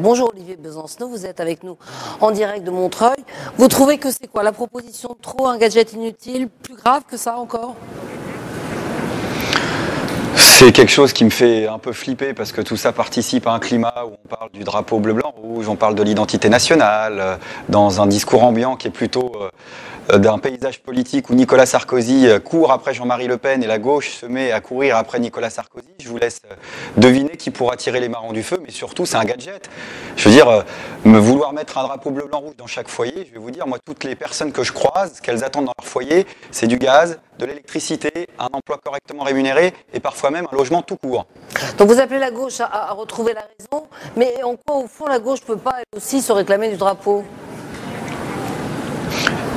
Bonjour Olivier Besancenot, vous êtes avec nous en direct de Montreuil. Vous trouvez que c'est quoi la proposition de trop, un gadget inutile, plus grave que ça encore? C'est quelque chose qui me fait un peu flipper parce que tout ça participe à un climat où on parle du drapeau bleu-blanc-rouge, on parle de l'identité nationale, dans un discours ambiant qui est plutôt d'un paysage politique où Nicolas Sarkozy court après Jean-Marie Le Pen et la gauche se met à courir après Nicolas Sarkozy. Je vous laisse deviner qui pourra tirer les marrons du feu, mais surtout c'est un gadget. Je veux dire, me vouloir mettre un drapeau bleu-blanc-rouge dans chaque foyer, je vais vous dire, moi toutes les personnes que je croise, ce qu'elles attendent dans leur foyer, c'est du gaz, de l'électricité, un emploi correctement rémunéré et parfois même un logement tout court. Donc vous appelez la gauche à retrouver la raison, mais en quoi au fond la gauche ne peut pas elle aussi se réclamer du drapeau?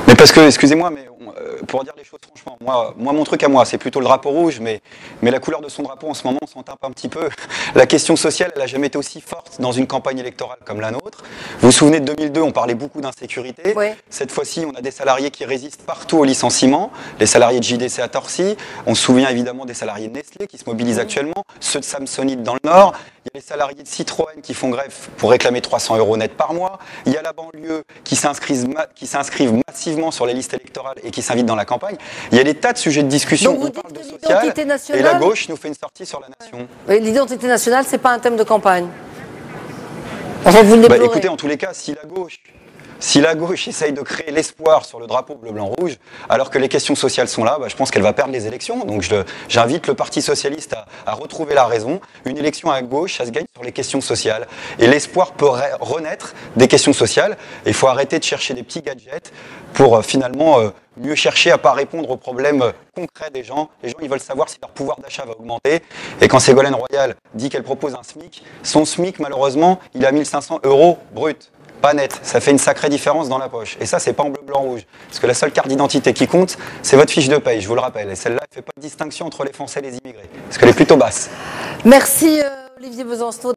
Mais parce que, excusez-moi, mais pour dire les choses franchement, moi mon truc à moi, c'est plutôt le drapeau rouge, mais la couleur de son drapeau en ce moment, on s'en tape un petit peu. La question sociale, elle n'a jamais été aussi forte dans une campagne électorale comme la nôtre. Vous vous souvenez de 2002, on parlait beaucoup d'insécurité. Oui. Cette fois-ci, on a des salariés qui résistent partout au licenciement, les salariés de JDC à Torcy, on se souvient évidemment des salariés de Nestlé qui se mobilisent actuellement, ceux de Samsonite dans le Nord, il y a les salariés de Citroën qui font grève pour réclamer 300 € net par mois, il y a la banlieue qui s'inscrivent massivement sur les listes électorales et qui s'invitent dans la campagne. Il y a des tas de sujets de discussion, on parle de social, et la gauche nous fait une sortie sur la nation. Oui, l'identité nationale, c'est pas un thème de campagne. Enfin, vous le déplorez. Écoutez, en tous les cas, si la gauche essaye de créer l'espoir sur le drapeau bleu-blanc-rouge, alors que les questions sociales sont là, je pense qu'elle va perdre les élections. Donc j'invite le Parti Socialiste à retrouver la raison. Une élection à gauche, ça se gagne sur les questions sociales. Et l'espoir peut renaître des questions sociales. Et il faut arrêter de chercher des petits gadgets pour finalement mieux chercher à ne pas répondre aux problèmes concrets des gens. Les gens, ils veulent savoir si leur pouvoir d'achat va augmenter. Et quand Ségolène Royal dit qu'elle propose un SMIC, son SMIC, malheureusement, il est à 1 500 € brut. Pas net, ça fait une sacrée différence dans la poche. Et ça, c'est pas en bleu, blanc, rouge. Parce que la seule carte d'identité qui compte, c'est votre fiche de paye, je vous le rappelle. Et celle-là, elle ne fait pas de distinction entre les Français et les immigrés. Parce qu'elle est plutôt basse. Merci Olivier Besancenot.